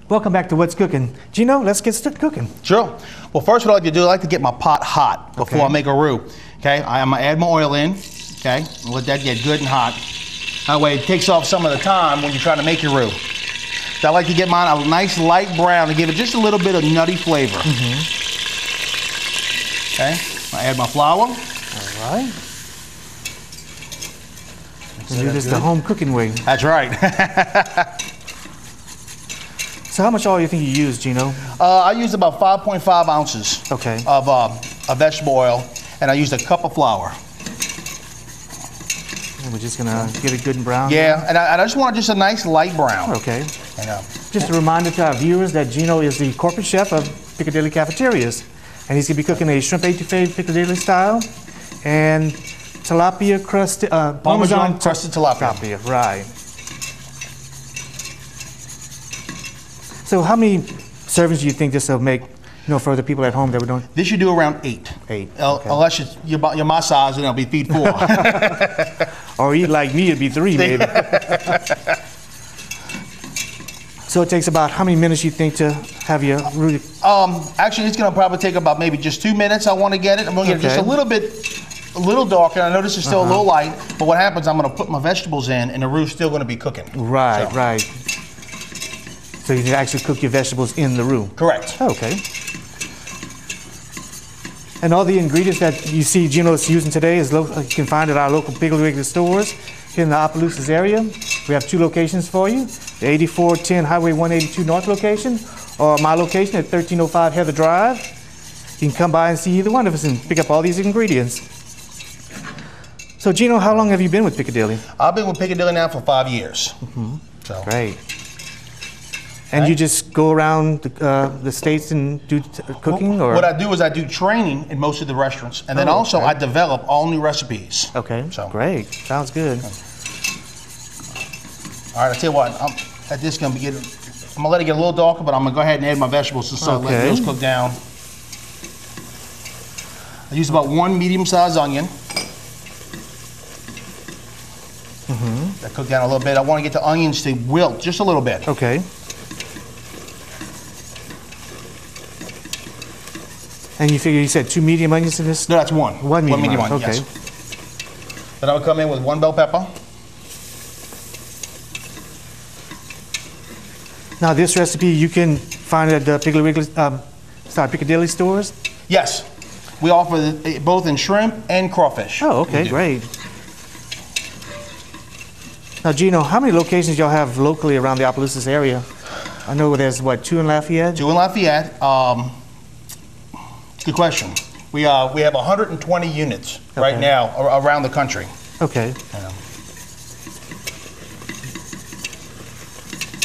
Welcome back to What's Cooking. Gino, let's get started cooking. Sure. Well, first what I like to do, I like to get my pot hot before I make a roux. Okay, I'm gonna add my oil in. Okay, and let that get good and hot. That way it takes off some of the time when you're trying to make your roux. So I like to get mine a nice light brown to give it just a little bit of nutty flavor. Okay, I add my flour. All right. We'll do this the home cooking way. That's right. So how much oil do you think you use, Gino? I used about 5.5 ounces of vegetable oil, and I used a cup of flour. And we're just gonna get it good and brown? Yeah, and I just want just a nice light brown. Okay. Just a reminder to our viewers that Gino is the corporate chef of Piccadilly Cafeterias, and he's gonna be cooking a shrimp etouffee Piccadilly style and tilapia crusted, Parmesan crusted tilapia. Right. So how many servings do you think this will make, for the people at home that we don't? This should do around 8. 8. Okay. Unless you're my size, and it'll be feed 4. Or eat like me, it'd be 3 maybe. So it takes about how many minutes you think to have your roux? Actually, it's gonna probably take about maybe just 2 minutes. I want to get it. I'm gonna get it just a little darker. I know this is still a little light, but what happens, I'm gonna put my vegetables in, and the roux is still gonna be cooking. Right, right. So you can actually cook your vegetables in the roux? Correct. Okay. And all the ingredients that you see Gino is using today is you can find at our local Piggly Wiggly stores here in the Opelousas area. We have 2 locations for you, the 8410 Highway 182 North location, or my location at 1305 Heather Drive. You can come by and see either one of us and pick up all these ingredients. So Gino, how long have you been with Piccadilly? I've been with Piccadilly now for 5 years. So. Great. And you just go around the states and do cooking, or? What I do is I do training in most of the restaurants, and then also I develop all new recipes. Okay, so. Great, sounds good. All right, I tell you what, I'm gonna let it get a little darker, but I'm gonna go ahead and add my vegetables to start letting those cook down. I use about 1 medium-sized onion. That cook down a little bit. I want to get the onions to wilt just a little bit. Okay. And you said 2 medium onions in this? No, that's 1. 1 medium onion, yes. Then I would come in with 1 bell pepper. Now this recipe you can find at the Piccadilly stores? Yes. We offer it both in shrimp and crawfish. Oh, okay, great. Now Gino, how many locations y'all have locally around the Opelousas area? I know there's, 2 in Lafayette? 2 in Lafayette. Good question. We have 120 units right now around the country. Okay.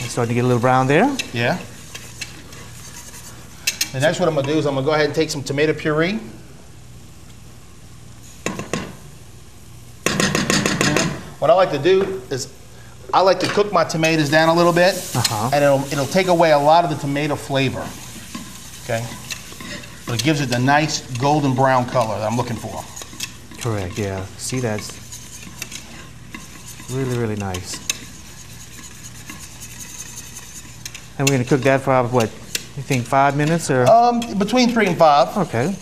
Starting to get a little brown there. Yeah. And next what I'm gonna do is I'm gonna go ahead and take some tomato puree. What I like to do is I like to cook my tomatoes down a little bit, and it'll take away a lot of the tomato flavor. Okay. But it gives it the nice golden brown color that I'm looking for. Correct, yeah. See, that's really, really nice. And we're going to cook that for, what, you think 5 minutes? Or? Between 3 and 5. Okay.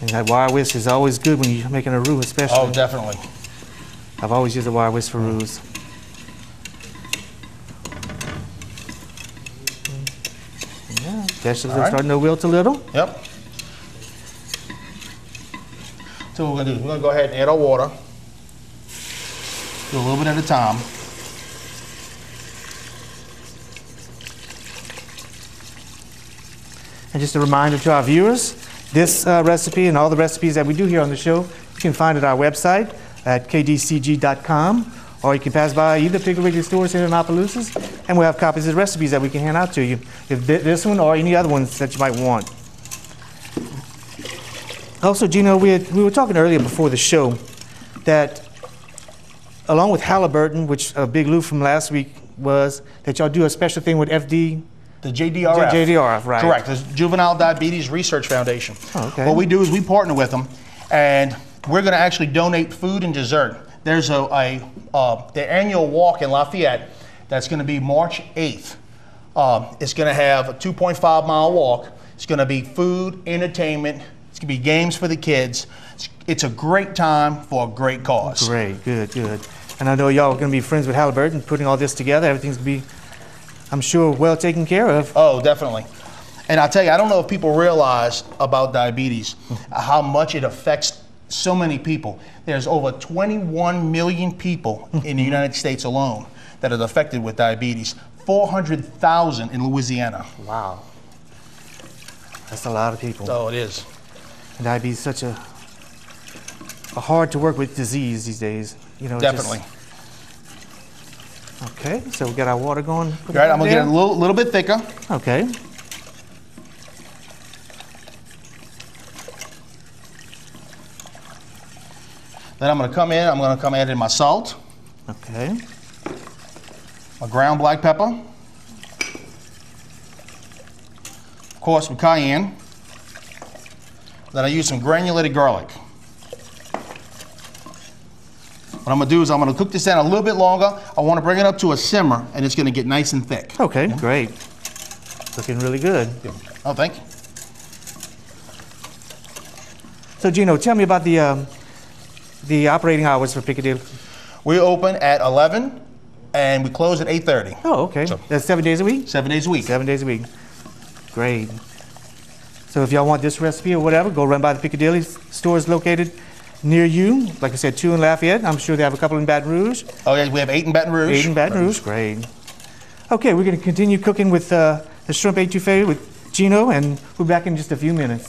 And that wire whisk is always good when you're making a roux, especially. Oh, definitely. I've always used a wire whisk for roux. Vegetables are starting to wilt a little. Yep. So what we're going to do is we're going to go ahead and add our water. Do a little bit at a time. And just a reminder to our viewers, this recipe and all the recipes that we do here on the show, you can find at our website at kdcg.com, or you can pass by either Piggly Wiggly stores here in Opelousas, and we'll have copies of the recipes that we can hand out to you, if this one or any other ones that you might want. Also, Gino, we were talking earlier before the show that along with Halliburton, which a big loop from last week was that y'all do a special thing with FD. The JDRF. JDRF, right. Correct. The Juvenile Diabetes Research Foundation. Oh, okay. What we do is we partner with them, and we're going to actually donate food and dessert. There's their annual walk in Lafayette, That's going to be March 8th. It's going to have a 2.5-mile walk. It's going to be food, entertainment. It's going to be games for the kids. It's a great time for a great cause. Great, good, good. And I know y'all are going to be friends with Halliburton, putting all this together. Everything's going to be, I'm sure, well taken care of. Oh, definitely. And I'll tell you, I don't know if people realize about diabetes, how much it affects so many people. There's over 21 million people in the United States alone that are affected with diabetes. 400,000 in Louisiana. Wow. That's a lot of people. Oh, it is. And diabetes is such a hard to work with disease these days. You know, Definitely. Okay, so we got our water going. All right, I'm gonna get it a little bit thicker. Okay. Then I'm gonna come add in my salt. Okay. My ground black pepper. Of course, my cayenne. Then I use some granulated garlic. What I'm gonna do is I'm gonna cook this down a little bit longer. I wanna bring it up to a simmer and it's gonna get nice and thick. Okay, great. Looking really good. Oh, thank you. So Gino, tell me about the operating hours for Piccadilly. We open at 11 and we close at 8:30. Oh, okay. So, that's 7 days a week? 7 days a week. 7 days a week. Great. So if y'all want this recipe or whatever, go run by the Piccadilly stores located near you. Like I said, 2 in Lafayette. I'm sure they have a couple in Baton Rouge. Oh yeah, we have 8 in Baton Rouge. 8 in Baton Rouge, great. Okay, we're going to continue cooking with the shrimp etouffee with Gino, and we'll be back in just a few minutes.